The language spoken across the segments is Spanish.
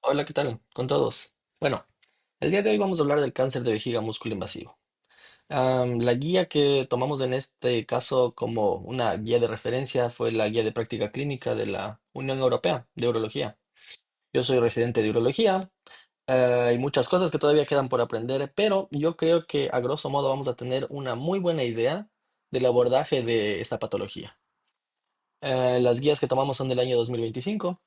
Hola, ¿qué tal? Con todos. Bueno, el día de hoy vamos a hablar del cáncer de vejiga músculo invasivo. La guía que tomamos en este caso como una guía de referencia fue la guía de práctica clínica de la Unión Europea de Urología. Yo soy residente de urología, hay muchas cosas que todavía quedan por aprender, pero yo creo que a grosso modo vamos a tener una muy buena idea del abordaje de esta patología. Las guías que tomamos son del año 2025.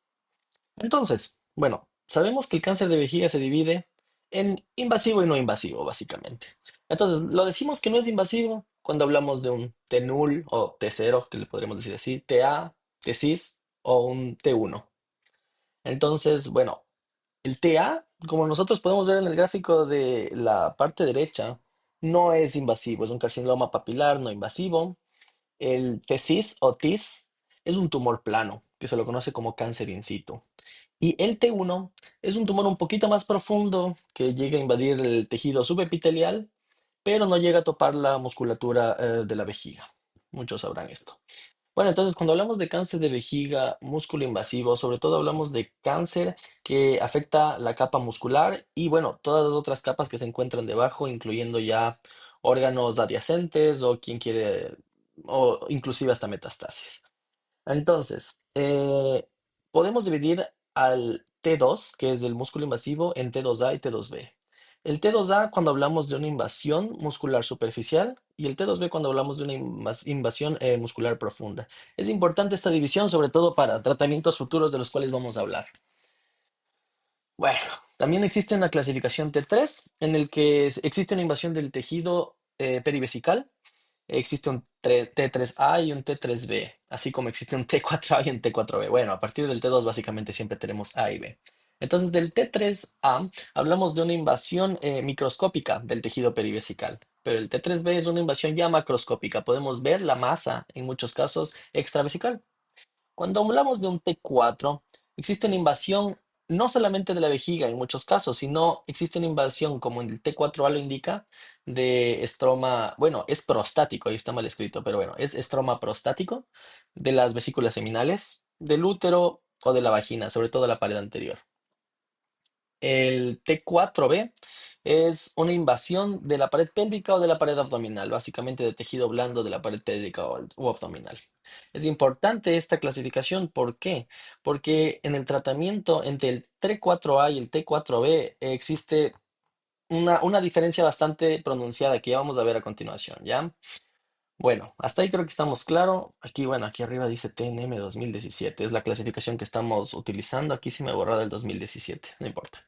Entonces, bueno, sabemos que el cáncer de vejiga se divide en invasivo y no invasivo, básicamente. Entonces, lo decimos que no es invasivo cuando hablamos de un T null o T0, que le podríamos decir así, TA, T cis o un T1. Entonces, bueno, el TA, como nosotros podemos ver en el gráfico de la parte derecha, no es invasivo, es un carcinoma papilar no invasivo. El T-cis o TIS es un tumor plano, que se lo conoce como cáncer in situ. Y el T1 es un tumor un poquito más profundo que llega a invadir el tejido subepitelial, pero no llega a topar la musculatura de la vejiga. Muchos sabrán esto. Bueno, entonces cuando hablamos de cáncer de vejiga músculo invasivo, sobre todo hablamos de cáncer que afecta la capa muscular y bueno, todas las otras capas que se encuentran debajo, incluyendo ya órganos adyacentes o quien quiere, o inclusive hasta metastasis. Entonces, podemos dividir al T2, que es el músculo invasivo, en T2A y T2B. El T2A cuando hablamos de una invasión muscular superficial y el T2B cuando hablamos de una invasión muscular profunda. Es importante esta división, sobre todo para tratamientos futuros de los cuales vamos a hablar. Bueno, también existe una clasificación T3 en el que existe una invasión del tejido perivesical. Existe un T3A y un T3B, así como existe un T4A y un T4B. Bueno, a partir del T2 básicamente siempre tenemos A y B. Entonces, del T3A hablamos de una invasión microscópica del tejido perivesical, pero el T3B es una invasión ya macroscópica. Podemos ver la masa, en muchos casos, extravesical. Cuando hablamos de un T4, existe una invasión no solamente de la vejiga en muchos casos, sino existe una invasión, como en el T4A lo indica, de estroma, bueno, es prostático, ahí está mal escrito, pero bueno, es estroma prostático de las vesículas seminales, del útero o de la vagina, sobre todo la pared anterior. El T4B es una invasión de la pared pélvica o de la pared abdominal, básicamente de tejido blando de la pared pélvica o abdominal. Es importante esta clasificación, ¿por qué? Porque en el tratamiento entre el T4A y el T4B existe una diferencia bastante pronunciada que ya vamos a ver a continuación, ¿ya? Bueno, hasta ahí creo que estamos claro. Aquí, bueno, aquí arriba dice TNM 2017, es la clasificación que estamos utilizando. Aquí sí me he borrado el 2017, no importa.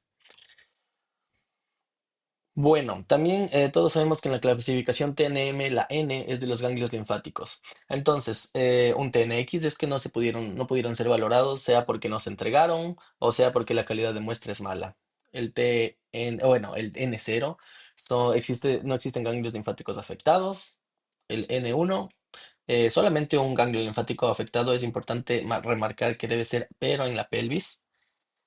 Bueno, también todos sabemos que en la clasificación TNM la N es de los ganglios linfáticos. Entonces, un TNX es que no pudieron ser valorados, sea porque no se entregaron o sea porque la calidad de muestra es mala. El bueno, el N0 no existen ganglios linfáticos afectados. El N1, solamente un ganglio linfático afectado es importante remarcar que debe ser, pero en la pelvis.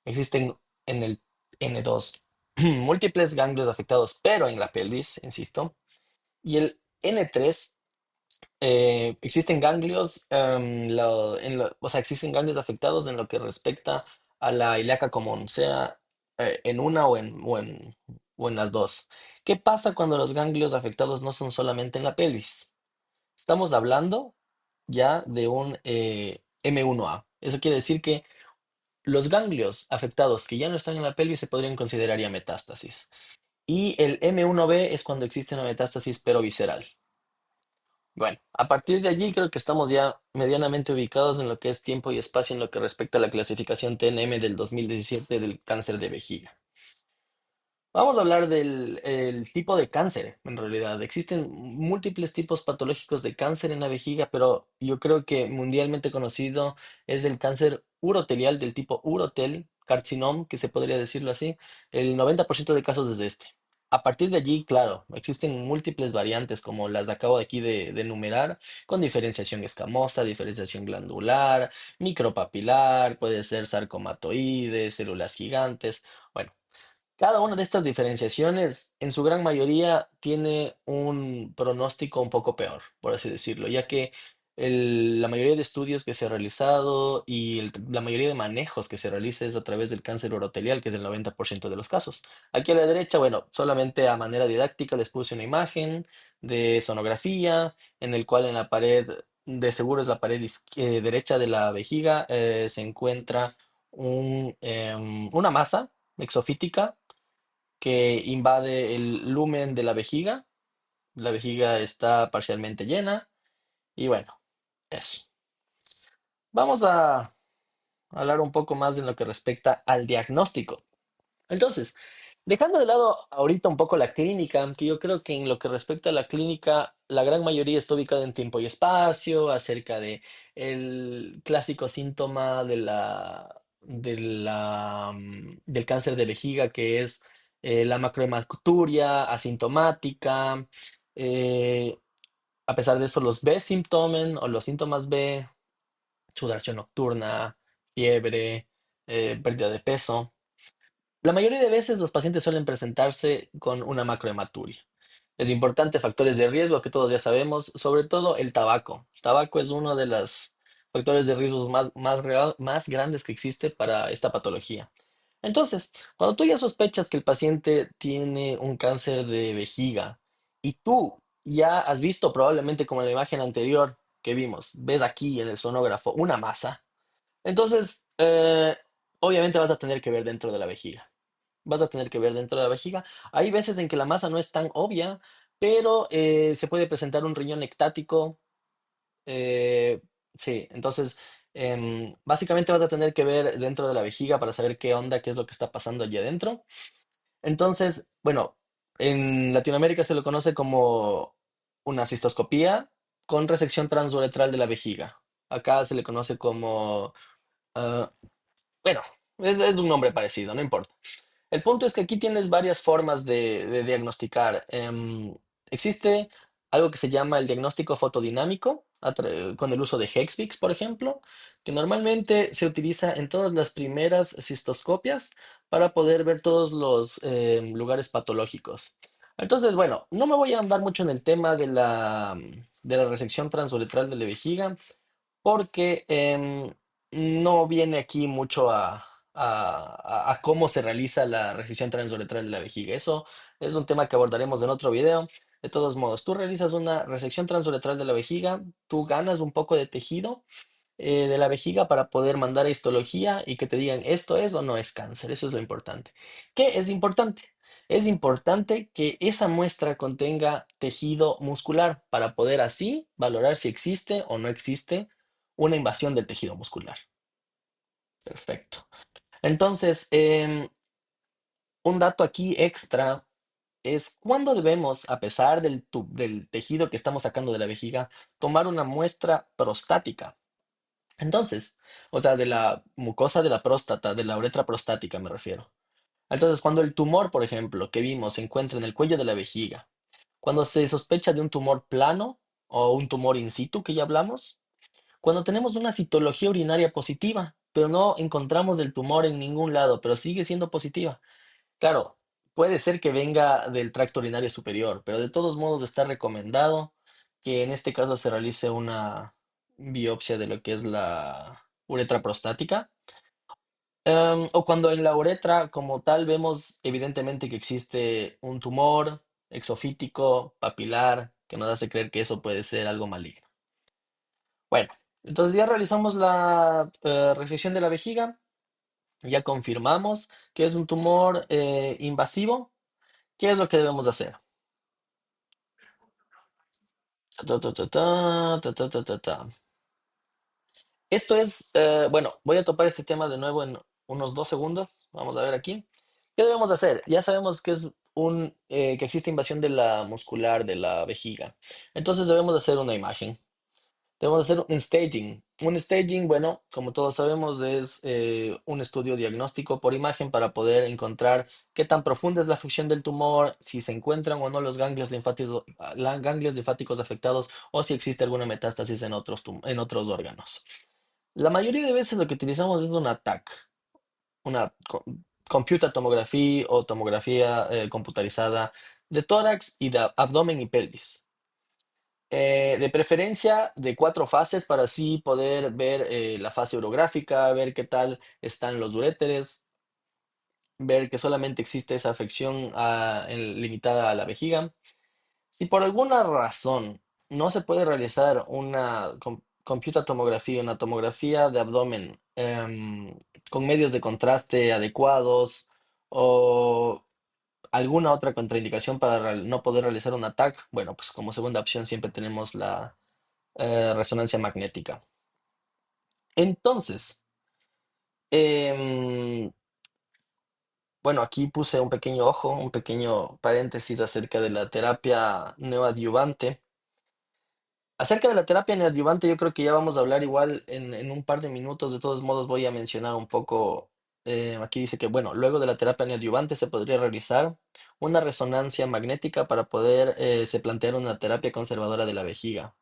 Existen en el N2 múltiples ganglios afectados, pero en la pelvis, insisto. Y el N3, existen ganglios, o sea, existen ganglios afectados en lo que respecta a la ilíaca común, sea en una o en las dos. ¿Qué pasa cuando los ganglios afectados no son solamente en la pelvis? Estamos hablando ya de un M1A. Eso quiere decir que los ganglios afectados que ya no están en la pelvis se podrían considerar ya metástasis. Y el M1B es cuando existe una metástasis pero visceral. Bueno, a partir de allí creo que estamos ya medianamente ubicados en lo que es tiempo y espacio en lo que respecta a la clasificación TNM del 2017 del cáncer de vejiga. Vamos a hablar del el tipo de cáncer, en realidad. Existen múltiples tipos patológicos de cáncer en la vejiga, pero yo creo que mundialmente conocido es el cáncer urotelial del tipo urotel, carcinom, que se podría decirlo así. El 90% de casos es de este. A partir de allí, claro, existen múltiples variantes como las acabo de aquí de enumerar, con diferenciación escamosa, diferenciación glandular, micropapilar, puede ser sarcomatoides, células gigantes. Bueno. Cada una de estas diferenciaciones, en su gran mayoría, tiene un pronóstico un poco peor, por así decirlo, ya que la mayoría de estudios que se ha realizado y la mayoría de manejos que se realiza es a través del cáncer urotelial, que es el 90% de los casos. Aquí a la derecha, bueno, solamente a manera didáctica les puse una imagen de sonografía en el cual en la pared, de seguro es la pared derecha de la vejiga, se encuentra una masa exofítica que invade el lumen de la vejiga. La vejiga está parcialmente llena y bueno, eso. Vamos a hablar un poco más en lo que respecta al diagnóstico. Entonces, dejando de lado ahorita un poco la clínica, que yo creo que en lo que respecta a la clínica, la gran mayoría está ubicada en tiempo y espacio, acerca de el clásico síntoma del cáncer de vejiga, que es la macrohematuria asintomática. eh, a pesar de eso, los B-síntomen o los síntomas B, sudoración nocturna, fiebre, pérdida de peso. La mayoría de veces los pacientes suelen presentarse con una macrohematuria. Es importante factores de riesgo que todos ya sabemos, sobre todo el tabaco. El tabaco es uno de los factores de riesgo más grandes que existe para esta patología. Entonces, cuando tú ya sospechas que el paciente tiene un cáncer de vejiga y tú ya has visto probablemente como en la imagen anterior que vimos, ves aquí en el sonógrafo una masa, entonces obviamente vas a tener que ver dentro de la vejiga. Vas a tener que ver dentro de la vejiga. Hay veces en que la masa no es tan obvia, pero se puede presentar un riñón ectático. eh, sí, entonces básicamente vas a tener que ver dentro de la vejiga para saber qué onda, qué es lo que está pasando allí adentro. Entonces, bueno, en Latinoamérica se lo conoce como una cistoscopía con resección transuretral de la vejiga. Acá se le conoce como, ah, bueno, es de un nombre parecido, no importa. El punto es que aquí tienes varias formas de diagnosticar. Existe algo que se llama el diagnóstico fotodinámico con el uso de Hexvix, por ejemplo, que normalmente se utiliza en todas las primeras cistoscopias para poder ver todos los lugares patológicos. Entonces, bueno, no me voy a andar mucho en el tema de la resección transuretral de la vejiga porque no viene aquí mucho a cómo se realiza la resección transuretral de la vejiga. Eso es un tema que abordaremos en otro video. De todos modos, tú realizas una resección transuretral de la vejiga, tú ganas un poco de tejido de la vejiga para poder mandar a histología y que te digan esto es o no es cáncer. Eso es lo importante. ¿Qué es importante? Es importante que esa muestra contenga tejido muscular para poder así valorar si existe o no existe una invasión del tejido muscular. Perfecto. Entonces, un dato aquí extra es cuándo debemos, a pesar del tejido que estamos sacando de la vejiga, tomar una muestra prostática. Entonces, o sea, de la mucosa de la próstata, de la uretra prostática me refiero. Entonces, cuando el tumor, por ejemplo, que vimos se encuentra en el cuello de la vejiga, cuando se sospecha de un tumor plano o un tumor in situ que ya hablamos, cuando tenemos una citología urinaria positiva, pero no encontramos el tumor en ningún lado, pero sigue siendo positiva. Claro, puede ser que venga del tracto urinario superior, pero de todos modos está recomendado que en este caso se realice una biopsia de lo que es la uretra prostática. O cuando en la uretra como tal vemos evidentemente que existe un tumor exofítico, papilar, que nos hace creer que eso puede ser algo maligno. Bueno, entonces ya realizamos la resección de la vejiga, ya confirmamos que es un tumor invasivo. ¿Qué es lo que debemos hacer? Ta, ta, ta, ta, ta, ta, ta, ta, ta. Esto es, bueno, voy a topar este tema de nuevo en unos 2 segundos. Vamos a ver aquí. ¿Qué debemos hacer? Ya sabemos que que existe invasión de la muscular de la vejiga. Entonces debemos hacer una imagen. Debemos hacer un staging. Un staging, bueno, como todos sabemos, es un estudio diagnóstico por imagen para poder encontrar qué tan profunda es la afección del tumor, si se encuentran o no los ganglios linfáticos afectados o si existe alguna metástasis en otros órganos. La mayoría de veces lo que utilizamos es una TAC, una computer tomografía o tomografía computarizada de tórax y de abdomen y pelvis. De preferencia de 4 fases para así poder ver la fase orográfica, ver qué tal están los uréteres, ver que solamente existe esa afección limitada a la vejiga. Si por alguna razón no se puede realizar una computatomografía, una tomografía de abdomen con medios de contraste adecuados o alguna otra contraindicación para no poder realizar un ATAC, bueno, pues como segunda opción siempre tenemos la resonancia magnética. Entonces, em, bueno, aquí puse un pequeño ojo, un pequeño paréntesis acerca de la terapia neoadyuvante. Acerca de la terapia neoadyuvante, yo creo que ya vamos a hablar igual en un par de minutos. De todos modos, voy a mencionar un poco. Aquí dice que, bueno, luego de la terapia neoadyuvante se podría realizar una resonancia magnética para poder se plantear una terapia conservadora de la vejiga.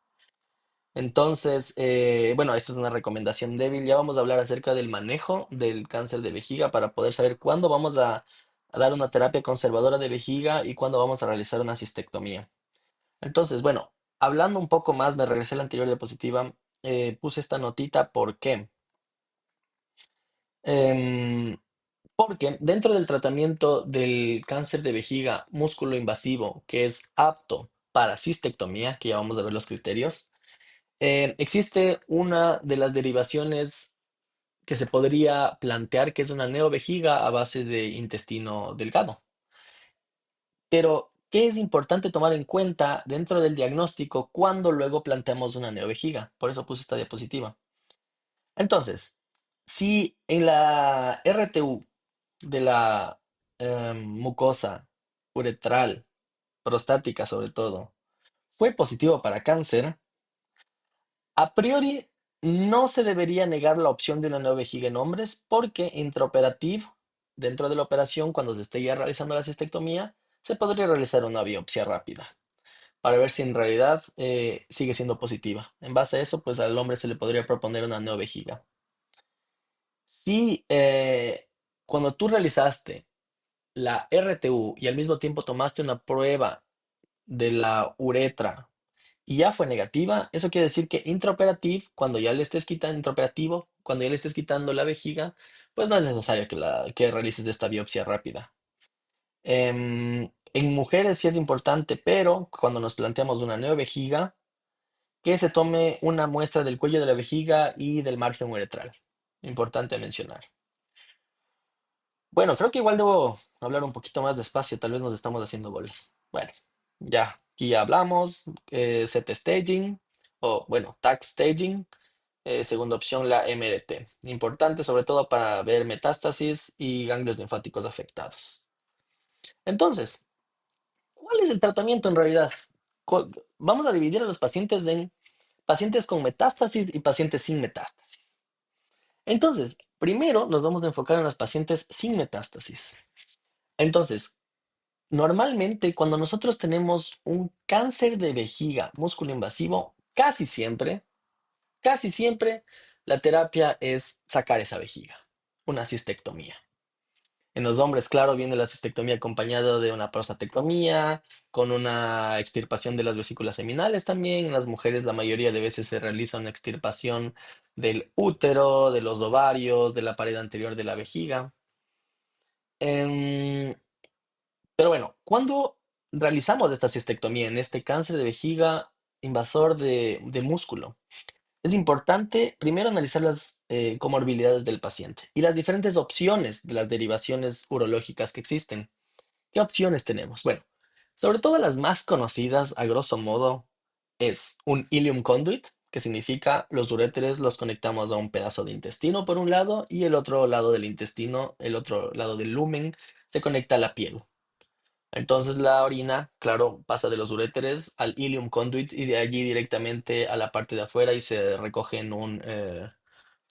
Entonces, bueno, esto es una recomendación débil. Ya vamos a hablar acerca del manejo del cáncer de vejiga para poder saber cuándo vamos a dar una terapia conservadora de vejiga y cuándo vamos a realizar una cistectomía. Entonces, bueno, hablando un poco más, me regresé a la anterior diapositiva, puse esta notita, ¿por qué? Em, Porque dentro del tratamiento del cáncer de vejiga músculo invasivo, que es apto para cistectomía, que ya vamos a ver los criterios, existe una de las derivaciones que se podría plantear que es una neovejiga a base de intestino delgado. Pero, ¿qué es importante tomar en cuenta dentro del diagnóstico cuando luego planteamos una neovejiga? Por eso puse esta diapositiva. Entonces, si en la RTU de la mucosa uretral, prostática sobre todo, fue positivo para cáncer, a priori no se debería negar la opción de una nueva vejiga en hombres porque intraoperativo, dentro de la operación, cuando se esté ya realizando la cistectomía, se podría realizar una biopsia rápida para ver si en realidad sigue siendo positiva. En base a eso, pues al hombre se le podría proponer una nueva vejiga. Si cuando tú realizaste la RTU y al mismo tiempo tomaste una prueba de la uretra y ya fue negativa, eso quiere decir que intraoperativo, cuando ya le estés quitando intraoperativo, cuando ya le estés quitando la vejiga, pues no es necesario que realices esta biopsia rápida. En mujeres sí es importante, pero cuando nos planteamos una nueva vejiga, que se tome una muestra del cuello de la vejiga y del margen uretral. Importante mencionar. Bueno, creo que igual debo hablar un poquito más despacio, tal vez nos estamos haciendo bolas. Bueno, ya, aquí ya hablamos, set staging, o bueno, tag staging, segunda opción la MRT, importante sobre todo para ver metástasis y ganglios linfáticos afectados. Entonces, ¿cuál es el tratamiento en realidad? Vamos a dividir a los pacientes en pacientes con metástasis y pacientes sin metástasis. Entonces, primero nos vamos a enfocar en los pacientes sin metástasis. Entonces, normalmente, cuando nosotros tenemos un cáncer de vejiga músculo invasivo, casi siempre, la terapia es sacar esa vejiga, una cistectomía. En los hombres, claro, viene la cistectomía acompañada de una prostatectomía, con una extirpación de las vesículas seminales también. En las mujeres, la mayoría de veces se realiza una extirpación del útero, de los ovarios, de la pared anterior de la vejiga. Em, Pero bueno, cuando realizamos esta cistectomía en este cáncer de vejiga invasor de músculo, es importante primero analizar las comorbilidades del paciente y las diferentes opciones de las derivaciones urológicas que existen. ¿Qué opciones tenemos? Bueno, sobre todo las más conocidas, a grosso modo, es un ileum conduit, que significa los uréteres los conectamos a un pedazo de intestino por un lado y el otro lado del intestino, el otro lado del lumen, se conecta a la piel. Entonces la orina, claro, pasa de los uréteres al ileum conduit y de allí directamente a la parte de afuera y se recoge en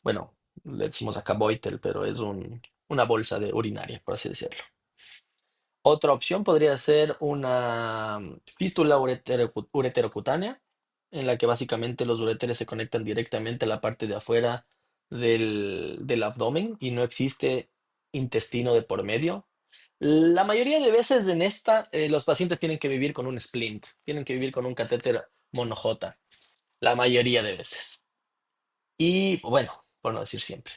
bueno, le decimos acá boitel, pero es una bolsa de urinaria, por así decirlo. Otra opción podría ser una fístula ureterocutánea, en la que básicamente los uréteres se conectan directamente a la parte de afuera del abdomen y no existe intestino de por medio. La mayoría de veces en esta, los pacientes tienen que vivir con un splint, tienen que vivir con un catéter mono-J, la mayoría de veces. Y bueno, por no decir siempre.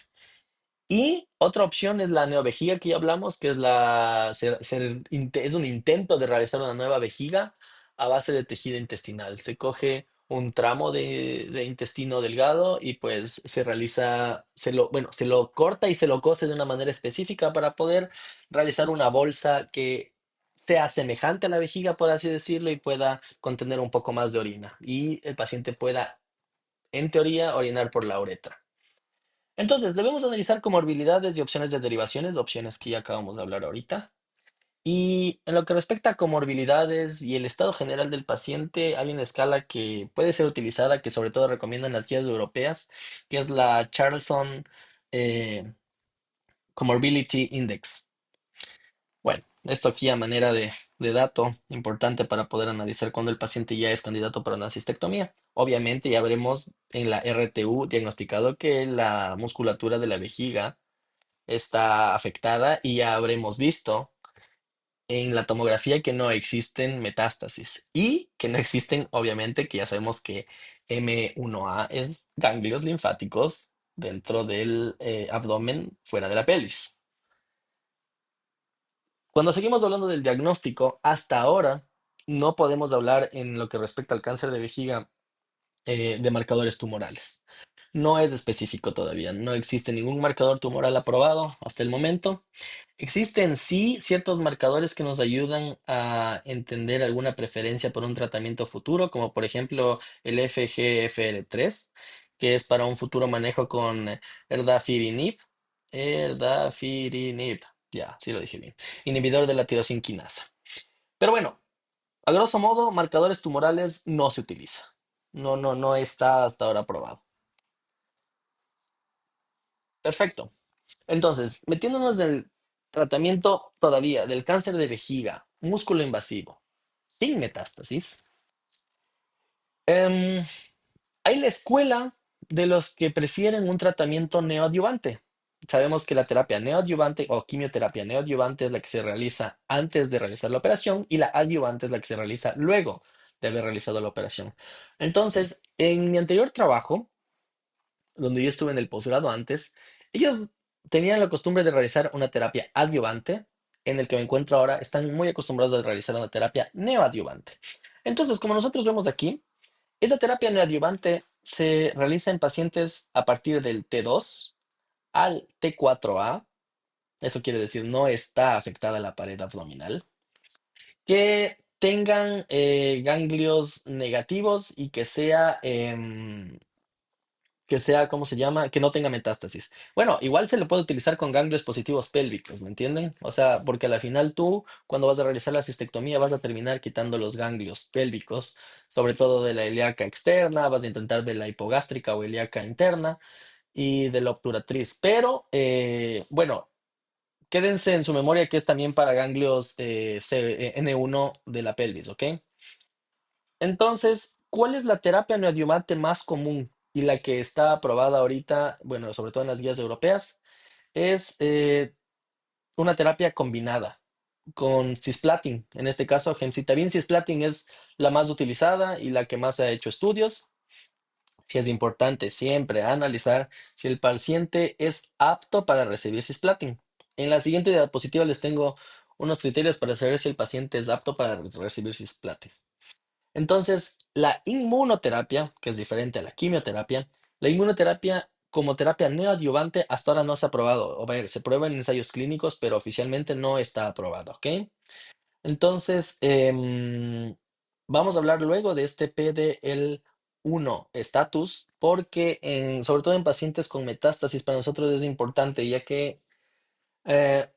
Y otra opción es la neovejiga que ya hablamos, que es es un intento de realizar una nueva vejiga a base de tejido intestinal. Se coge un tramo de intestino delgado y pues se realiza, bueno, se lo corta y se lo cose de una manera específica para poder realizar una bolsa que sea semejante a la vejiga, por así decirlo, y pueda contener un poco más de orina. Y el paciente pueda, en teoría, orinar por la uretra. Entonces, debemos analizar comorbilidades y opciones de derivaciones, opciones que ya acabamos de hablar ahorita. Y en lo que respecta a comorbilidades y el estado general del paciente, hay una escala que puede ser utilizada, que sobre todo recomiendan las guías europeas, que es la Charlson eh, Comorbidity Index. Bueno, esto aquí a manera de dato importante para poder analizar cuando el paciente ya es candidato para una cistectomía. Obviamente ya veremos en la RTU diagnosticado que la musculatura de la vejiga está afectada y ya habremos visto en la tomografía que no existen metástasis y que no existen, obviamente, que ya sabemos que M1A es ganglios linfáticos dentro del abdomen fuera de la pelvis. Cuando seguimos hablando del diagnóstico, hasta ahora no podemos hablar en lo que respecta al cáncer de vejiga de marcadores tumorales. No es específico todavía, no existe ningún marcador tumoral aprobado hasta el momento. Existen sí ciertos marcadores que nos ayudan a entender alguna preferencia por un tratamiento futuro, como por ejemplo el FGFR3, que es para un futuro manejo con erdafitinib. Erdafitinib, ya, sí lo dije bien. Inhibidor de la tirosinquinasa. Pero bueno, a grosso modo, marcadores tumorales no se utiliza. No está hasta ahora aprobado. Perfecto. Entonces, metiéndonos en el tratamiento todavía del cáncer de vejiga, músculo invasivo, sin metástasis, em, hay la escuela de los que prefieren un tratamiento neoadyuvante. Sabemos que la terapia neoadyuvante o quimioterapia neoadyuvante es la que se realiza antes de realizar la operación y la adyuvante es la que se realiza luego de haber realizado la operación. Entonces, en mi anterior trabajo, donde yo estuve en el posgrado antes, ellos tenían la costumbre de realizar una terapia adyuvante. En el que me encuentro ahora, están muy acostumbrados a realizar una terapia neoadyuvante. Entonces, como nosotros vemos aquí, esta terapia neoadyuvante se realiza en pacientes a partir del T2 al T4A. Eso quiere decir no está afectada la pared abdominal, que tengan ganglios negativos y que sea, ¿cómo se llama? Que no tenga metástasis. Bueno, igual se le puede utilizar con ganglios positivos pélvicos, ¿me entienden? O sea, porque al final tú, cuando vas a realizar la cistectomía, vas a terminar quitando los ganglios pélvicos, sobre todo de la ilíaca externa, vas a intentar de la hipogástrica o ilíaca interna y de la obturatriz. Pero, bueno, quédense en su memoria que es también para ganglios N1 de la pelvis, ¿ok? Entonces, ¿cuál es la terapia neoadyuvante más común y la que está aprobada ahorita, bueno, sobre todo en las guías europeas? Es una terapia combinada con cisplatin. En este caso, gemcitabine cisplatin es la más utilizada y la que más se ha hecho estudios. Sí es importante siempre analizar si el paciente es apto para recibir cisplatin. En la siguiente diapositiva les tengo unos criterios para saber si el paciente es apto para recibir cisplatin. Entonces, la inmunoterapia, que es diferente a la quimioterapia, la inmunoterapia como terapia neoadyuvante hasta ahora no se ha aprobado. O ver, se prueba en ensayos clínicos, pero oficialmente no está aprobado, ¿ok? Entonces, vamos a hablar luego de este PDL1 estatus, porque sobre todo en pacientes con metástasis para nosotros es importante, ya que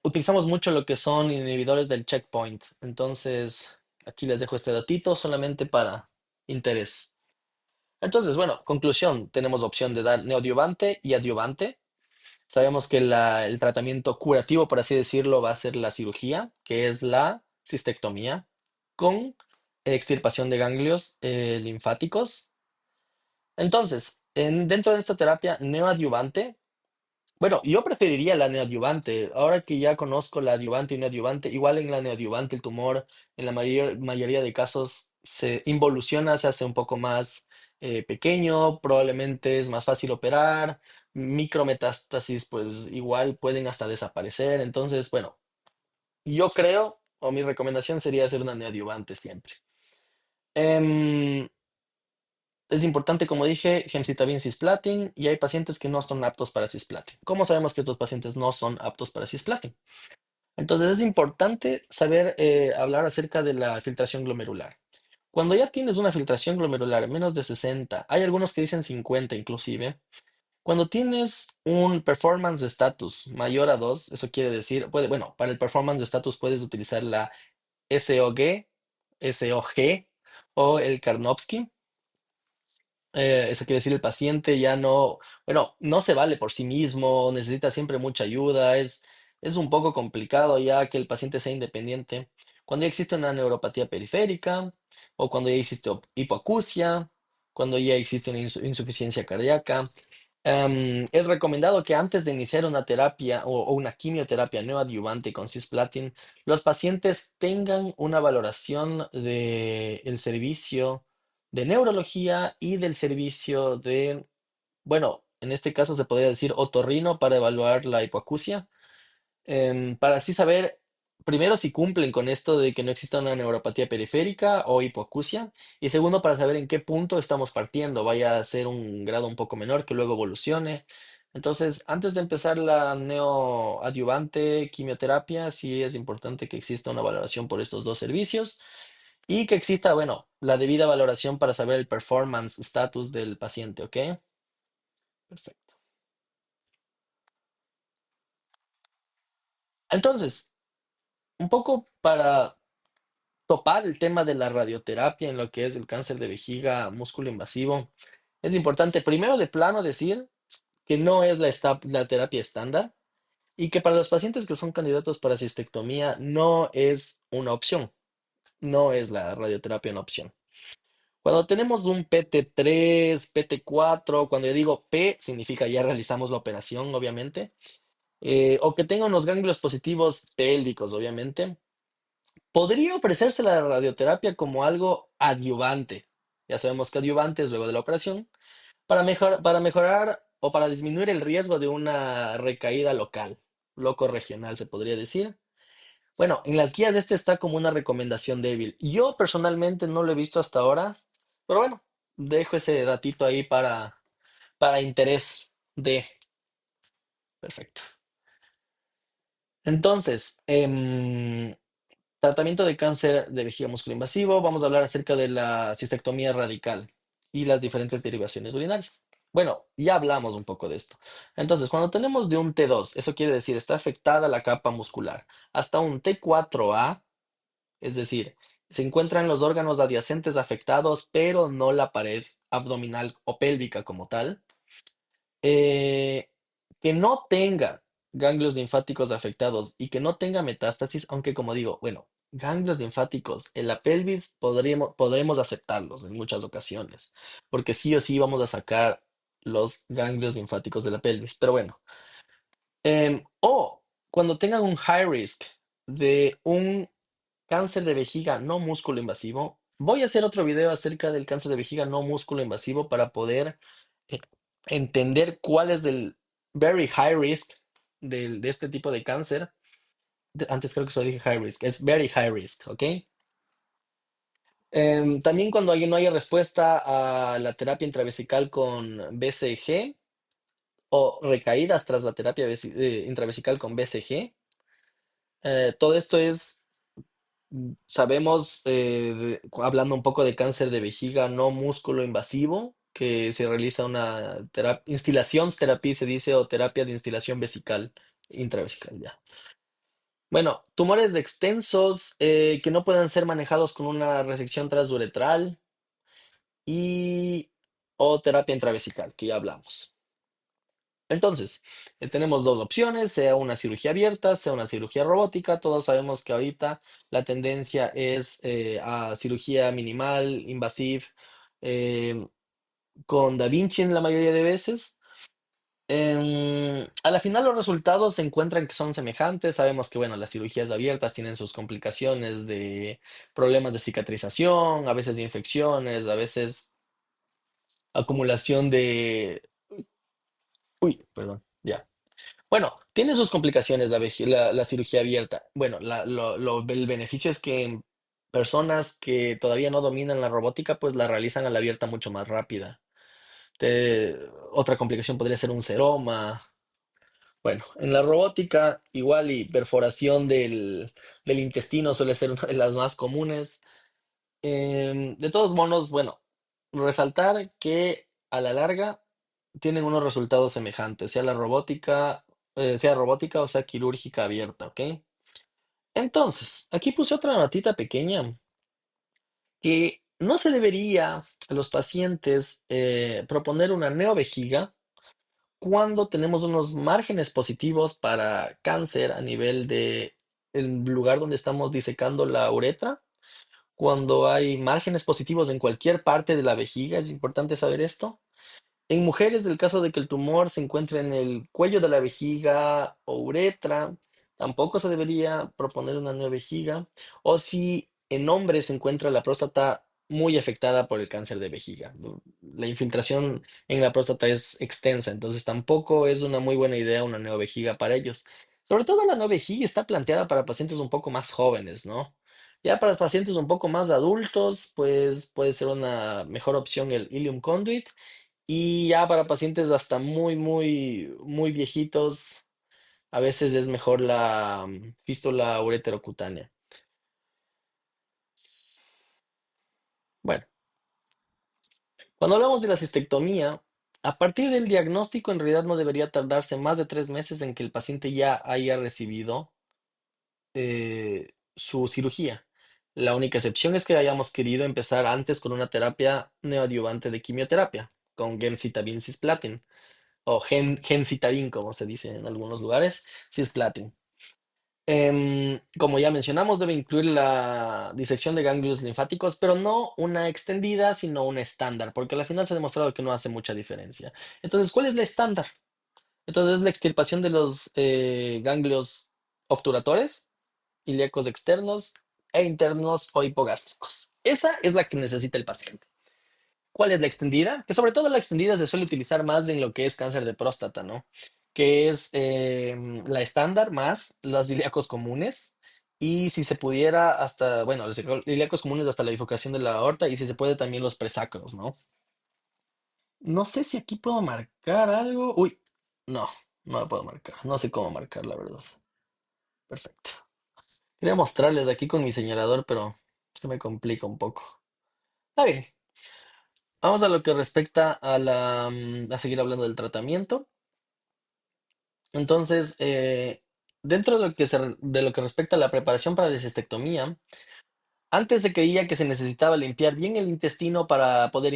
utilizamos mucho lo que son inhibidores del checkpoint. Entonces, aquí les dejo este datito solamente para interés. Entonces, bueno, conclusión, tenemos opción de dar neoadyuvante y adyuvante. Sabemos que el tratamiento curativo, por así decirlo, va a ser la cirugía, que es la cistectomía, con extirpación de ganglios linfáticos. Entonces, dentro de esta terapia neoadyuvante, bueno, yo preferiría la neoadyuvante. Ahora que ya conozco la adyuvante y neoadyuvante, igual en la neoadyuvante el tumor en la mayoría de casos se involuciona, se hace un poco más pequeño, probablemente es más fácil operar, micrometástasis pues igual pueden hasta desaparecer, entonces bueno, yo creo, o mi recomendación sería hacer una neoadyuvante siempre. Em, es importante, como dije, gemcitabine cisplatin y hay pacientes que no son aptos para cisplatin. ¿Cómo sabemos que estos pacientes no son aptos para cisplatin? Entonces es importante saber hablar acerca de la filtración glomerular. Cuando ya tienes una filtración glomerular menos de 60, hay algunos que dicen 50 inclusive. Cuando tienes un performance status mayor a 2, eso quiere decir, bueno, para el performance status puedes utilizar la SOG, SOG o el Karnofsky. Eso quiere decir el paciente ya no, bueno, no se vale por sí mismo, necesita siempre mucha ayuda, es un poco complicado ya que el paciente sea independiente. Cuando ya existe una neuropatía periférica o cuando ya existe hipoacusia, cuando ya existe una insuficiencia cardíaca, es recomendado que antes de iniciar una terapia o una quimioterapia neoadyuvante con cisplatin, los pacientes tengan una valoración del servicio de neurología y del servicio de, bueno, en este caso se podría decir otorrino para evaluar la hipoacusia, para así saber primero si cumplen con esto de que no exista una neuropatía periférica o hipoacusia, y segundo para saber en qué punto estamos partiendo, vaya a ser un grado un poco menor que luego evolucione. Entonces, antes de empezar la neoadyuvante quimioterapia, sí es importante que exista una valoración por estos dos servicios y que exista, bueno, la debida valoración para saber el performance status del paciente, ¿ok? Perfecto. Entonces, un poco para topar el tema de la radioterapia en lo que es el cáncer de vejiga músculo invasivo, es importante primero de plano decir que no es la terapia estándar y que para los pacientes que son candidatos para cistectomía no es una opción, no es la radioterapia una opción. Cuando tenemos un PT3, PT4, cuando yo digo P significa ya realizamos la operación, obviamente, o que tenga unos ganglios positivos pélvicos, obviamente, podría ofrecerse la radioterapia como algo adyuvante. Ya sabemos que adyuvante es luego de la operación, para mejorar o para disminuir el riesgo de una recaída local, loco regional se podría decir. Bueno, en las guías este está como una recomendación débil. Yo personalmente no lo he visto hasta ahora, pero bueno, dejo ese datito ahí para interés de... Perfecto. Entonces, tratamiento de cáncer de vejiga musculoinvasivo. Vamos a hablar acerca de la cistectomía radical y las diferentes derivaciones urinarias. Bueno, ya hablamos un poco de esto. Entonces, cuando tenemos de un T2, eso quiere decir está afectada la capa muscular, hasta un T4A, es decir, se encuentran los órganos adyacentes afectados, pero no la pared abdominal o pélvica como tal. eh, que no tenga ganglios linfáticos afectados y que no tenga metástasis, aunque como digo, bueno, ganglios linfáticos en la pelvis podremos aceptarlos en muchas ocasiones, porque sí o sí vamos a sacar los ganglios linfáticos de la pelvis. Pero bueno, o cuando tengan un high risk de un cáncer de vejiga no músculo invasivo. Voy a hacer otro video acerca del cáncer de vejiga no músculo invasivo para poder eh, entender cuál es el very high risk de este tipo de cáncer. Antes creo que solo dije high risk, es very high risk, ¿ok? También cuando no haya respuesta a la terapia intravesical con BCG o recaídas tras la terapia intravesical con BCG, todo esto es sabemos, hablando un poco de cáncer de vejiga no músculo invasivo, que se realiza una instilación terapia, se dice, o terapia de instilación vesical, intravesical, ya. Bueno, tumores de extensos que no puedan ser manejados con una resección transuretral y o terapia intravesical, que ya hablamos. Entonces, tenemos dos opciones, sea una cirugía abierta, sea una cirugía robótica. Todos sabemos que ahorita la tendencia es a cirugía minimal, invasiva, con Da Vinci en la mayoría de veces. A la final los resultados se encuentran que son semejantes. Sabemos que, bueno, las cirugías abiertas tienen sus complicaciones de problemas de cicatrización, a veces de infecciones, a veces acumulación de... Uy, perdón, ya. Bueno, tiene sus complicaciones la cirugía abierta. Bueno, el beneficio es que en personas que todavía no dominan la robótica, pues la realizan a la abierta mucho más rápida. Te- Otra complicación podría ser un seroma. Bueno, en la robótica, igual y perforación del intestino suele ser una de las más comunes. De todos modos, bueno, resaltar que a la larga tienen unos resultados semejantes, sea robótica o sea quirúrgica abierta, ¿ok? Entonces, aquí puse otra notita pequeña que no se debería a los pacientes proponer una neovejiga cuando tenemos unos márgenes positivos para cáncer a nivel de el lugar donde estamos disecando la uretra. Cuando hay márgenes positivos en cualquier parte de la vejiga, es importante saber esto. En mujeres, del caso de que el tumor se encuentre en el cuello de la vejiga o uretra, tampoco se debería proponer una nueva vejiga. O si en hombres se encuentra la próstata muy afectada por el cáncer de vejiga. La infiltración en la próstata es extensa, entonces tampoco es una muy buena idea una nueva vejiga para ellos. Sobre todo la nueva vejiga está planteada para pacientes un poco más jóvenes, ¿no? Ya para los pacientes un poco más adultos, pues puede ser una mejor opción el ilium conduit. Y ya para pacientes hasta muy viejitos, a veces es mejor la fístula ureterocutánea. Bueno, cuando hablamos de la cistectomía, a partir del diagnóstico en realidad no debería tardarse más de 3 meses en que el paciente ya haya recibido su cirugía. La única excepción es que hayamos querido empezar antes con una terapia neoadyuvante de quimioterapia, con gemcitabine cisplatin, o gencitabine, como se dice en algunos lugares, cisplatin. Como ya mencionamos, debe incluir la disección de ganglios linfáticos, pero no una extendida, sino una estándar, porque al final se ha demostrado que no hace mucha diferencia. Entonces, ¿cuál es la estándar? Entonces, es la extirpación de los ganglios obturadores, ilíacos externos e internos o hipogástricos. Esa es la que necesita el paciente. ¿Cuál es la extendida? Que sobre todo la extendida se suele utilizar más en lo que es cáncer de próstata, ¿no? Que es la estándar más los ilíacos comunes. Y si se pudiera hasta, bueno, los ilíacos comunes hasta la bifurcación de la aorta y si se puede también los presacros, ¿no? No sé si aquí puedo marcar algo. Uy, no, no lo puedo marcar. No sé cómo marcar, la verdad. Perfecto. Quería mostrarles aquí con mi señalador, pero se me complica un poco. Está bien. Vamos a lo que respecta a seguir hablando del tratamiento. Entonces, dentro de de lo que respecta a la preparación para la cistectomía, antes se creía que se necesitaba limpiar bien el intestino para poder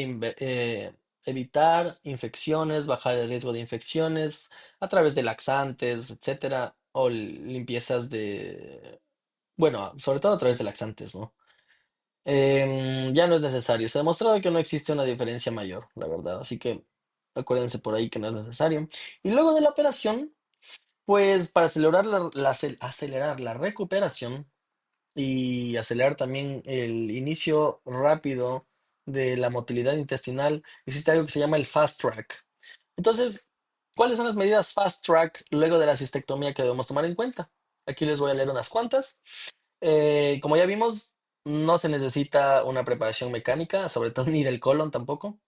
evitar infecciones, bajar el riesgo de infecciones a través de laxantes, etcétera, o limpiezas bueno, sobre todo a través de laxantes, ¿no? Ya no es necesario. Se ha demostrado que no existe una diferencia mayor, la verdad. Así que acuérdense por ahí que no es necesario. Y luego de la operación, pues para acelerar acelerar la recuperación y acelerar también el inicio rápido de la motilidad intestinal, existe algo que se llama el fast track. Entonces, ¿cuáles son las medidas fast track luego de la cistectomía que debemos tomar en cuenta? Aquí les voy a leer unas cuantas. Como ya vimos, no se necesita una preparación mecánica, sobre todo ni del colon tampoco.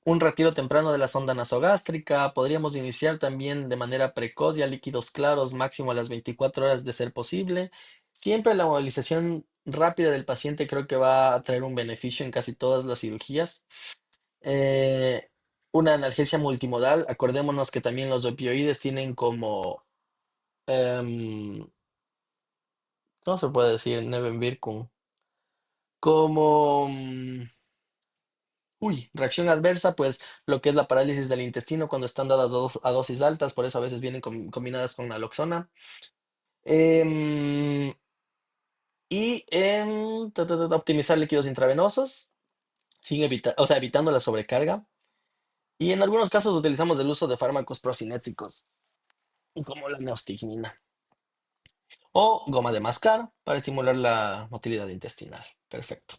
Un retiro temprano de la sonda nasogástrica. Podríamos iniciar también de manera precoz ya líquidos claros, máximo a las 24 horas de ser posible. Siempre la movilización rápida del paciente creo que va a traer un beneficio en casi todas las cirugías. Eh, una analgesia multimodal. Acordémonos que también los opioides tienen como, em, ¿cómo se puede decir? Nebenwirkung. Como, reacción adversa, pues lo que es la parálisis del intestino cuando están dadas a dosis altas, por eso a veces vienen combinadas con naloxona. Em, optimizar líquidos intravenosos, sin evitar, o sea, evitando la sobrecarga. Y en algunos casos utilizamos el uso de fármacos procinéticos, como la neostigmina, o goma de mascar para estimular la motilidad intestinal. Perfecto.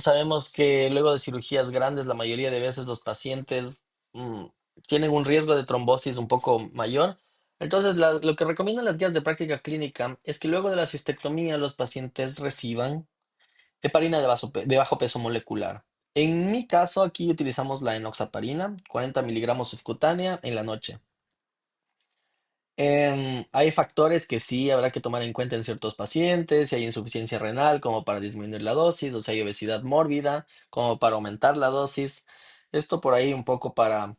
Sabemos que luego de cirugías grandes, la mayoría de veces los pacientes mm, tienen un riesgo de trombosis un poco mayor. Entonces, lo que recomiendan las guías de práctica clínica es que luego de la cistectomía los pacientes reciban heparina de bajo peso molecular. En mi caso, aquí utilizamos la enoxaparina, 40 miligramos subcutánea en la noche. Hay factores que sí habrá que tomar en cuenta en ciertos pacientes, si hay insuficiencia renal como para disminuir la dosis, o si hay obesidad mórbida como para aumentar la dosis. Esto por ahí un poco para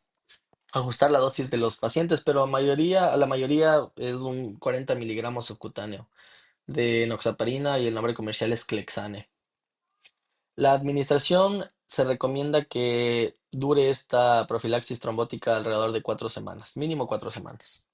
ajustar la dosis de los pacientes, pero la mayoría es un 40 miligramos subcutáneo de enoxaparina y el nombre comercial es Clexane. La administración se recomienda que dure esta profilaxis trombótica alrededor de 4 semanas, mínimo 4 semanas.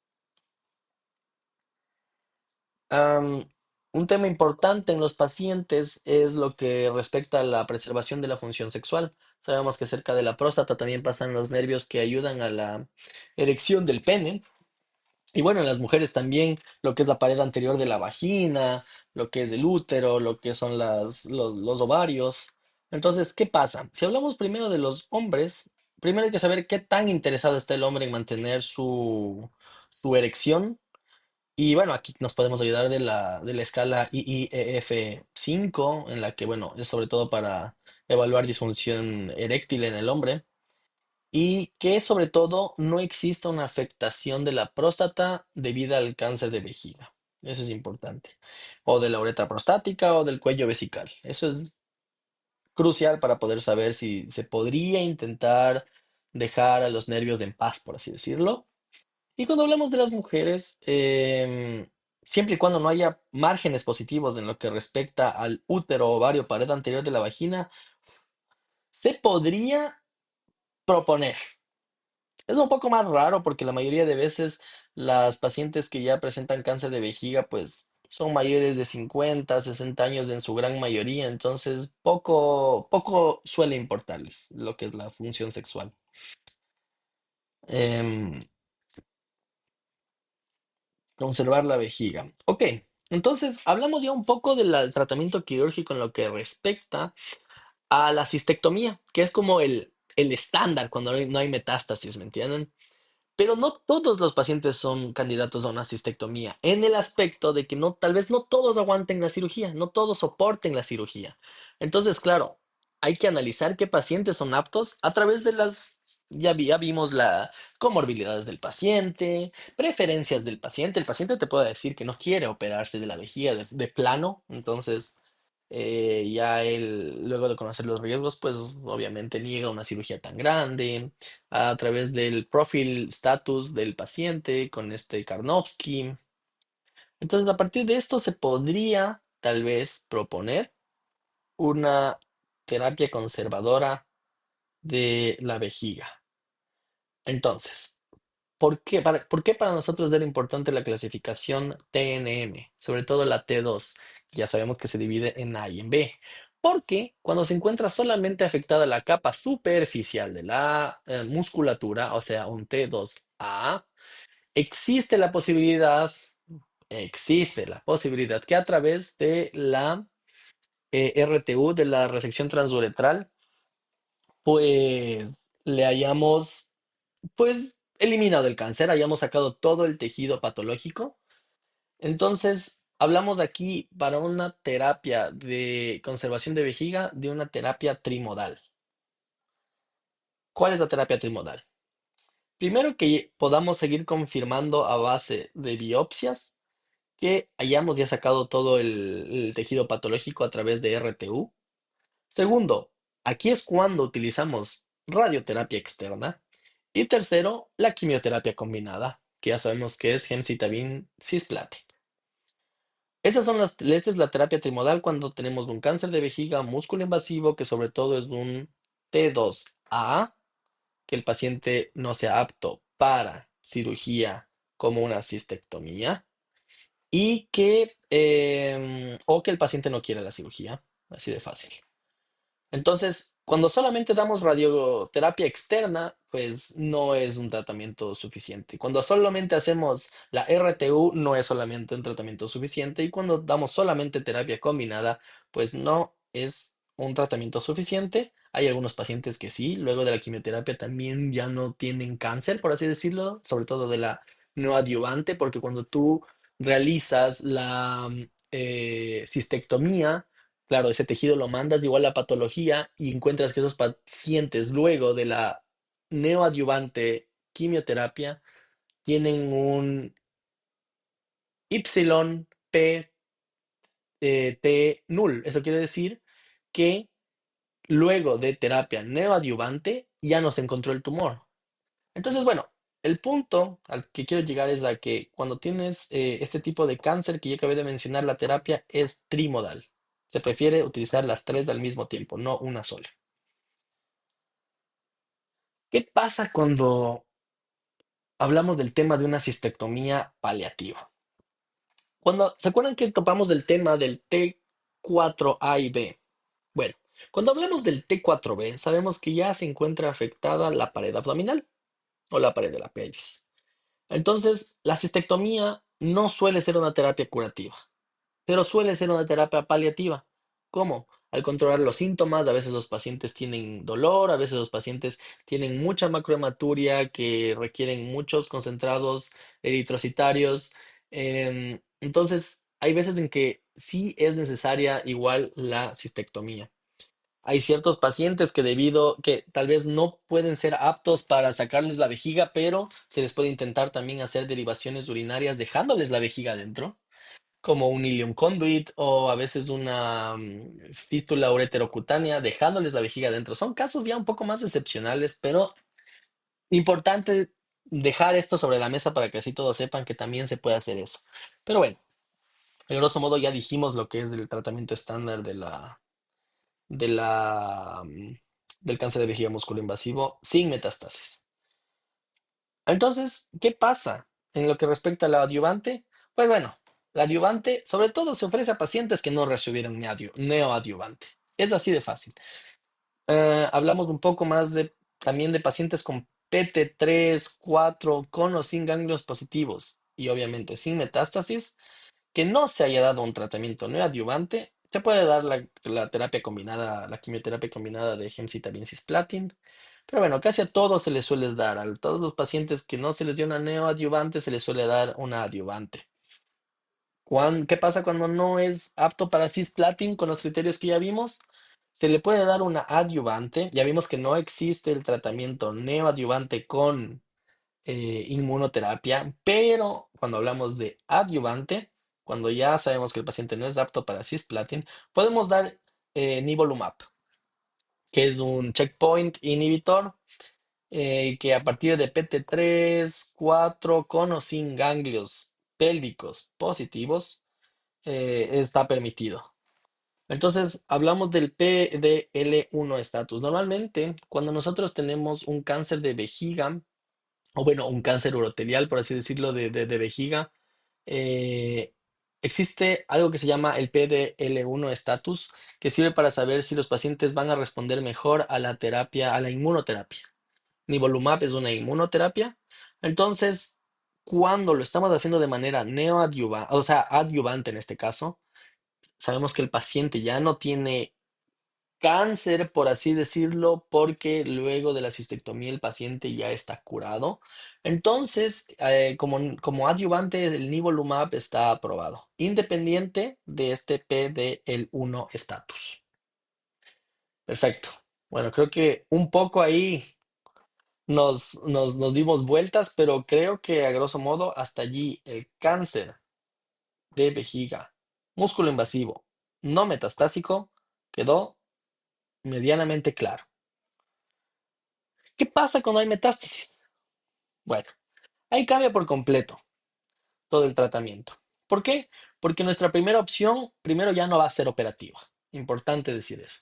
Am, un tema importante en los pacientes es lo que respecta a la preservación de la función sexual. Sabemos que cerca de la próstata también pasan los nervios que ayudan a la erección del pene. Y bueno, en las mujeres también lo que es la pared anterior de la vagina, lo que es el útero, lo que son los ovarios. Entonces, ¿qué pasa? Si hablamos primero de los hombres, primero hay que saber qué tan interesado está el hombre en mantener su erección y bueno, aquí nos podemos ayudar de la escala IIEF5, en la que, bueno, es sobre todo para evaluar disfunción eréctil en el hombre, y que sobre todo no exista una afectación de la próstata debido al cáncer de vejiga. Eso es importante. O de la uretra prostática o del cuello vesical. Eso es crucial para poder saber si se podría intentar dejar a los nervios en paz, por así decirlo. Y cuando hablamos de las mujeres, siempre y cuando no haya márgenes positivos en lo que respecta al útero, ovario, pared anterior de la vagina, se podría proponer. Es un poco más raro porque la mayoría de veces las pacientes que ya presentan cáncer de vejiga, pues son mayores de 50, 60 años en su gran mayoría, entonces poco suele importarles lo que es la función sexual. Em, Conservar la vejiga. Ok, entonces hablamos ya un poco del tratamiento quirúrgico en lo que respecta a la cistectomía, que es como el estándar cuando no hay metástasis, ¿me entienden? Pero no todos los pacientes son candidatos a una cistectomía, en el aspecto de que no, tal vez no todos aguanten la cirugía, no todos soporten la cirugía. Entonces, claro, hay que analizar qué pacientes son aptos a través de ya vimos las comorbilidades del paciente, preferencias del paciente. El paciente te puede decir que no quiere operarse de la vejiga de plano, entonces ya él, luego de conocer los riesgos, pues obviamente niega una cirugía tan grande a través del profile status del paciente con este Karnofsky. Entonces, a partir de esto se podría tal vez proponer una terapia conservadora de la vejiga. Entonces, ¿por qué para nosotros era importante la clasificación TNM? Sobre todo la T2. Ya sabemos que se divide en A y en B. Porque cuando se encuentra solamente afectada la capa superficial de la musculatura, o sea, un T2A, existe la posibilidad, existe la posibilidad que a través de la RTU, de la resección transuretral, pues le hayamos pues eliminado el cáncer, hayamos sacado todo el tejido patológico. Entonces, hablamos de aquí para una terapia de conservación de vejiga, de una terapia trimodal. ¿Cuál es la terapia trimodal? Primero que podamos seguir confirmando a base de biopsias que hayamos ya sacado todo el tejido patológico a través de RTU. Segundo, aquí es cuando utilizamos radioterapia externa. Y tercero, la quimioterapia combinada, que ya sabemos que es gemcitabine cisplatin. Esta es la terapia trimodal cuando tenemos un cáncer de vejiga, músculo invasivo, que sobre todo es un T2A, que el paciente no sea apto para cirugía como una cistectomía, o que el paciente no quiera la cirugía, así de fácil. Entonces, cuando solamente damos radioterapia externa, pues no es un tratamiento suficiente. Cuando solamente hacemos la RTU, no es solamente un tratamiento suficiente. Y cuando damos solamente terapia combinada, pues no es un tratamiento suficiente. Hay algunos pacientes que sí, luego de la quimioterapia también ya no tienen cáncer, por así decirlo, sobre todo de la neoadyuvante, porque cuando tú realizas la cistectomía, claro, ese tejido lo mandas igual a patología y encuentras que esos pacientes luego de la neoadyuvante quimioterapia tienen un YP T null. Eso quiere decir que luego de terapia neoadyuvante ya no se encontró el tumor. Entonces, bueno, el punto al que quiero llegar es a que cuando tienes este tipo de cáncer que ya acabé de mencionar, la terapia es trimodal. Se prefiere utilizar las tres al mismo tiempo, no una sola. ¿Qué pasa cuando hablamos del tema de una cistectomía paliativa? Cuando, ¿se acuerdan que topamos del tema del T4A y B? Bueno, cuando hablamos del T4B, sabemos que ya se encuentra afectada la pared abdominal o la pared de la pelvis. Entonces, la cistectomía no suele ser una terapia curativa, pero suele ser una terapia paliativa. ¿Cómo? Al controlar los síntomas, a veces los pacientes tienen dolor, a veces los pacientes tienen mucha macrohematuria que requieren muchos concentrados eritrocitarios. Entonces, hay veces en que sí es necesaria igual la cistectomía. Hay ciertos pacientes que debido que tal vez no pueden ser aptos para sacarles la vejiga, pero se les puede intentar también hacer derivaciones urinarias dejándoles la vejiga adentro, como un ilium conduit o a veces una fístula ureterocutánea, dejándoles la vejiga adentro. Son casos ya un poco más excepcionales, pero importante dejar esto sobre la mesa para que así todos sepan que también se puede hacer eso. Pero bueno, en grosso modo ya dijimos lo que es el tratamiento estándar de la, del cáncer de vejiga músculo-invasivo sin metástasis. Entonces, ¿qué pasa en lo que respecta a la adyuvante? Pues bueno, la adyuvante sobre todo se ofrece a pacientes que no recibieron neoadyuvante. Es así de fácil. Hablamos un poco más de también de pacientes con PT3, 4, con o sin ganglios positivos y obviamente sin metástasis que no se haya dado un tratamiento neoadyuvante, se puede dar la terapia combinada, la quimioterapia combinada de gemcitabine cisplatin. Pero bueno, casi a todos se les suele dar, a todos los pacientes que no se les dio una neoadyuvante, se les suele dar una adyuvante. ¿Qué pasa cuando no es apto para cisplatin con los criterios que ya vimos? Se le puede dar una adyuvante. Ya vimos que no existe el tratamiento neoadyuvante con inmunoterapia, pero cuando hablamos de adyuvante, cuando ya sabemos que el paciente no es apto para cisplatin, podemos dar nivolumab, que es un checkpoint inhibitor que a partir de PT3, 4 con o sin ganglios pélvicos positivos está permitido. Entonces, hablamos del PDL1 status. Normalmente, cuando nosotros tenemos un cáncer de vejiga, o bueno, un cáncer urotelial, por así decirlo, de vejiga, eh, existe algo que se llama el PDL1 status, que sirve para saber si los pacientes van a responder mejor a la terapia, a la inmunoterapia. Nivolumab es una inmunoterapia. Entonces, cuando lo estamos haciendo de manera neoadyuvante, o sea, adyuvante en este caso, sabemos que el paciente ya no tiene cáncer, por así decirlo, porque luego de la cistectomía el paciente ya está curado. Entonces, como adyuvante, el nivolumab está aprobado, independiente de este PDL1 status. Perfecto. Bueno, creo que un poco ahí nos dimos vueltas, pero creo que a grosso modo hasta allí el cáncer de vejiga, músculo invasivo, no metastásico, quedó medianamente claro. ¿Qué pasa cuando hay metástasis? Bueno, ahí cambia por completo todo el tratamiento. ¿Por qué? Porque nuestra primera opción, primero ya no va a ser operativa. Importante decir eso.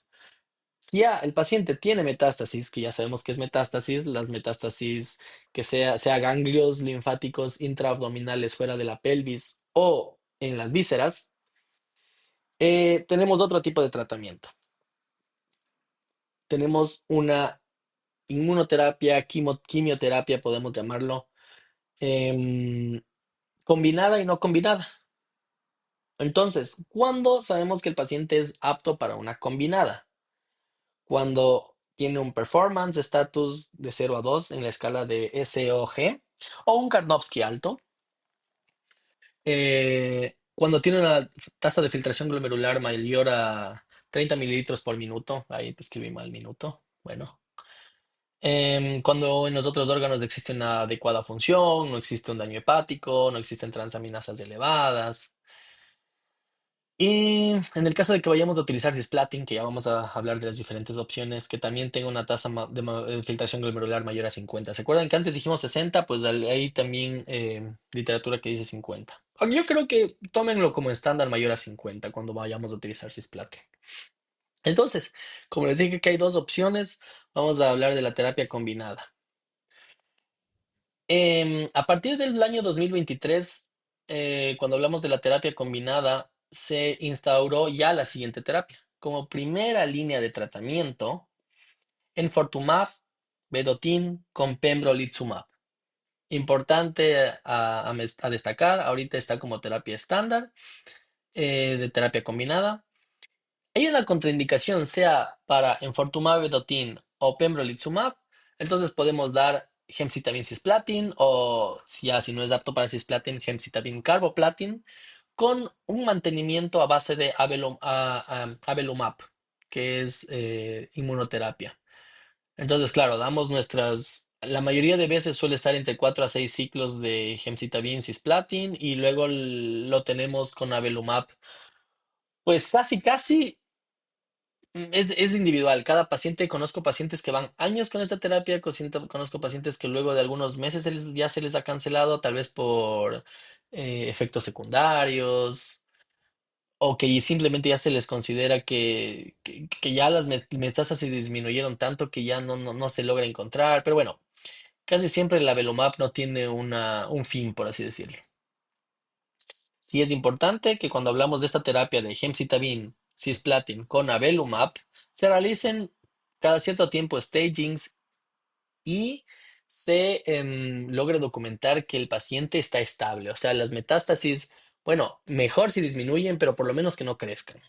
Si ya el paciente tiene metástasis, que ya sabemos que es metástasis, las metástasis que sea ganglios linfáticos intraabdominales fuera de la pelvis o en las vísceras, tenemos otro tipo de tratamiento. tenemos una inmunoterapia, quimioterapia, podemos llamarlo, em, combinada y no combinada. Entonces, ¿cuándo sabemos que el paciente es apto para una combinada? Cuando tiene un performance status de 0 a 2 en la escala de SOG o un Karnofsky alto, cuando tiene una tasa de filtración glomerular mayor a 30 mililitros por minuto, ahí escribí mal minuto, bueno. Cuando en los otros órganos existe una adecuada función, no existe un daño hepático, no existen transaminasas elevadas. Y en el caso de que vayamos a utilizar cisplatin, que ya vamos a hablar de las diferentes opciones, que también tenga una tasa de filtración glomerular mayor a 50. ¿Se acuerdan que antes dijimos 60? Pues hay también literatura que dice 50. Aunque yo creo que tómenlo como estándar mayor a 50 cuando vayamos a utilizar cisplatin. Entonces, como les dije que hay dos opciones, vamos a hablar de la terapia combinada. A partir del año 2023, cuando hablamos de la terapia combinada, se instauró ya la siguiente terapia. Como primera línea de tratamiento, enfortumab vedotin con pembrolizumab. Importante a destacar, ahorita está como terapia estándar de terapia combinada. Hay una contraindicación, sea para enfortumab vedotin o pembrolizumab, entonces podemos dar gemcitabine cisplatin o si no es apto para cisplatin, gemcitabine carboplatin con un mantenimiento a base de avelumab, que es inmunoterapia. Entonces, claro, la mayoría de veces suele estar entre 4 a 6 ciclos de gemcitabine cisplatin y luego lo tenemos con avelumab. Pues casi, casi es individual, cada paciente, conozco pacientes que van años con esta terapia, conozco pacientes que luego de algunos meses ya se les ha cancelado, tal vez por efectos secundarios, o que simplemente ya se les considera que ya las metástasis se disminuyeron tanto que ya no se logra encontrar, pero bueno, casi siempre la Velumab no tiene un fin, por así decirlo. Sí es importante que cuando hablamos de esta terapia de gemcitabine, cisplatin con avelumab, se realicen cada cierto tiempo stagings y se logre documentar que el paciente está estable. O sea, las metástasis, bueno, mejor si disminuyen, pero por lo menos que no crezcan.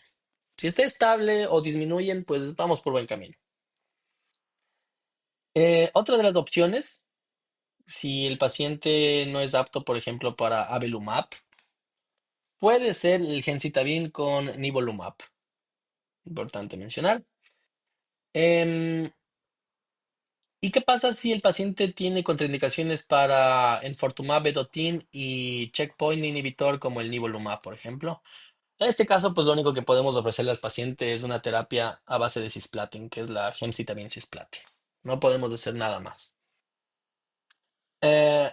Si está estable o disminuyen, pues vamos por buen camino. Otra de las opciones, si el paciente no es apto, por ejemplo, para avelumab, puede ser el gemcitabine con nivolumab. Importante mencionar. Em, ¿Y qué pasa si el paciente tiene contraindicaciones para enfortumab vedotin y checkpoint inhibitor como el nivolumab, por ejemplo? En este caso, pues lo único que podemos ofrecerle al paciente es una terapia a base de cisplatin, que es la gemcitabine cisplatin. No podemos hacer nada más. Eh,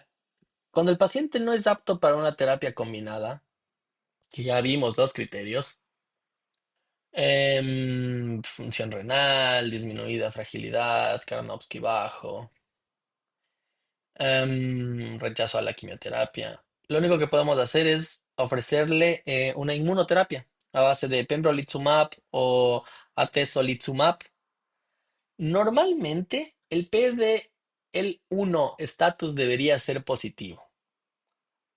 Cuando el paciente no es apto para una terapia combinada, que ya vimos los criterios, función renal, disminuida fragilidad, Karnofsky bajo, rechazo a la quimioterapia. Lo único que podemos hacer es ofrecerle una inmunoterapia a base de pembrolizumab o atezolizumab. Normalmente el PDL1 estatus debería ser positivo.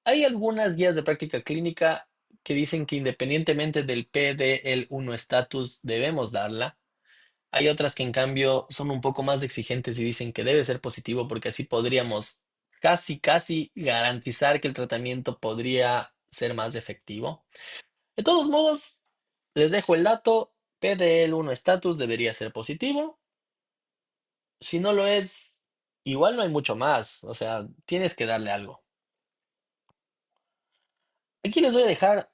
Hay algunas guías de práctica clínica que dicen que independientemente del PDL1 estatus debemos darla. Hay otras que en cambio son un poco más exigentes y dicen que debe ser positivo porque así podríamos casi, casi garantizar que el tratamiento podría ser más efectivo. De todos modos, les dejo el dato, PDL1 status debería ser positivo. Si no lo es, igual no hay mucho más, o sea, tienes que darle algo. Aquí les voy a dejar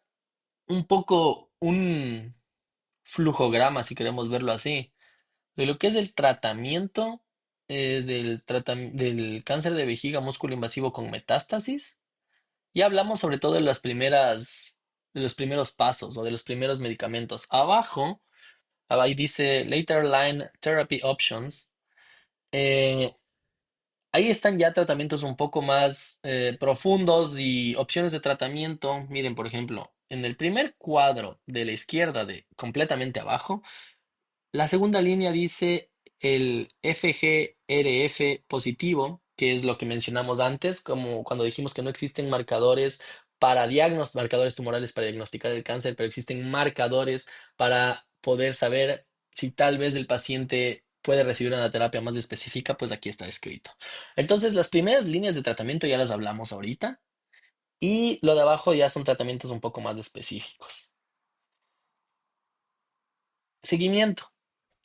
un poco un flujograma, si queremos verlo así, de lo que es el tratamiento del cáncer de vejiga músculo invasivo con metástasis. Ya hablamos sobre todo de los primeros pasos o de los primeros medicamentos. Abajo, ahí dice Later Line Therapy Options. Eh, Ahí están ya tratamientos un poco más profundos y opciones de tratamiento. Miren, por ejemplo, en el primer cuadro de la izquierda, de completamente abajo, la segunda línea dice el FGRF positivo, que es lo que mencionamos antes, como cuando dijimos que no existen marcadores marcadores tumorales para diagnosticar el cáncer, pero existen marcadores para poder saber si tal vez el paciente puede recibir una terapia más específica, pues aquí está escrito. Entonces, las primeras líneas de tratamiento ya las hablamos ahorita y lo de abajo ya son tratamientos un poco más específicos. Seguimiento.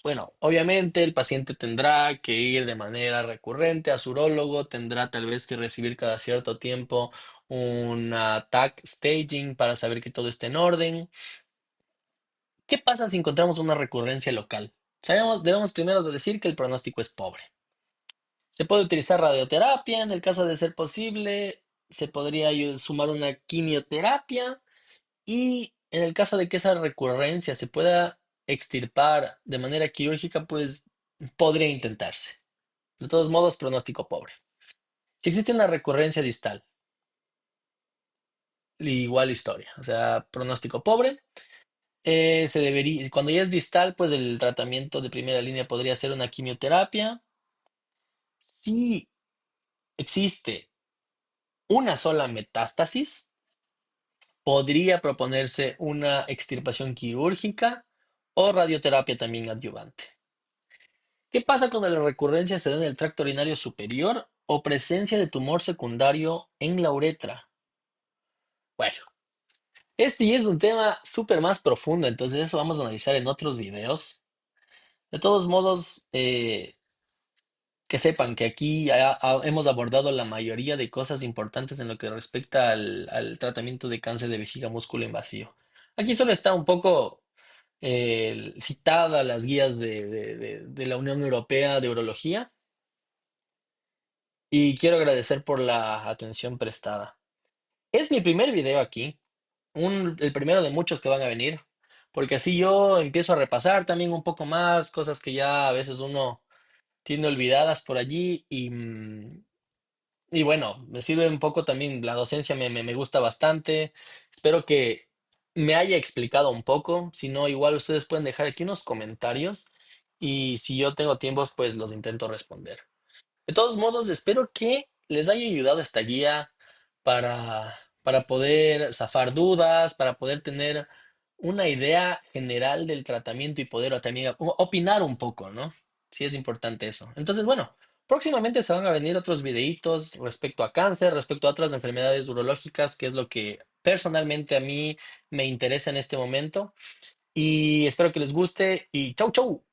Bueno, obviamente el paciente tendrá que ir de manera recurrente a su urólogo, tendrá tal vez que recibir cada cierto tiempo una TAC staging para saber que todo esté en orden. ¿Qué pasa si encontramos una recurrencia local? Debemos primero decir que el pronóstico es pobre. Se puede utilizar radioterapia en el caso de ser posible, se podría sumar una quimioterapia y en el caso de que esa recurrencia se pueda extirpar de manera quirúrgica, pues podría intentarse. De todos modos, pronóstico pobre. Si existe una recurrencia distal, igual historia, o sea, pronóstico pobre. Cuando ya es distal, pues el tratamiento de primera línea podría ser una quimioterapia. Si existe una sola metástasis, podría proponerse una extirpación quirúrgica o radioterapia también adyuvante. ¿Qué pasa cuando la recurrencia se da en el tracto urinario superior o presencia de tumor secundario en la uretra? Bueno, este ya es un tema súper más profundo, entonces eso vamos a analizar en otros videos. De todos modos, que sepan que aquí hemos abordado la mayoría de cosas importantes en lo que respecta al tratamiento de cáncer de vejiga músculo invasivo. Aquí solo está un poco citada las guías de la Unión Europea de Urología y quiero agradecer por la atención prestada. Es mi primer video aquí, el primero de muchos que van a venir, porque así yo empiezo a repasar también un poco más, cosas que ya a veces uno tiene olvidadas por allí y bueno, me sirve un poco también, la docencia me gusta bastante, espero que me haya explicado un poco, si no, igual ustedes pueden dejar aquí unos comentarios y si yo tengo tiempos, pues los intento responder. De todos modos, espero que les haya ayudado esta guía para poder zafar dudas, para poder tener una idea general del tratamiento y poder también opinar un poco, ¿no? Sí es importante eso. Entonces, bueno, próximamente se van a venir otros videitos respecto a cáncer, respecto a otras enfermedades urológicas, que es lo que personalmente a mí me interesa en este momento. Y espero que les guste y chau, chau.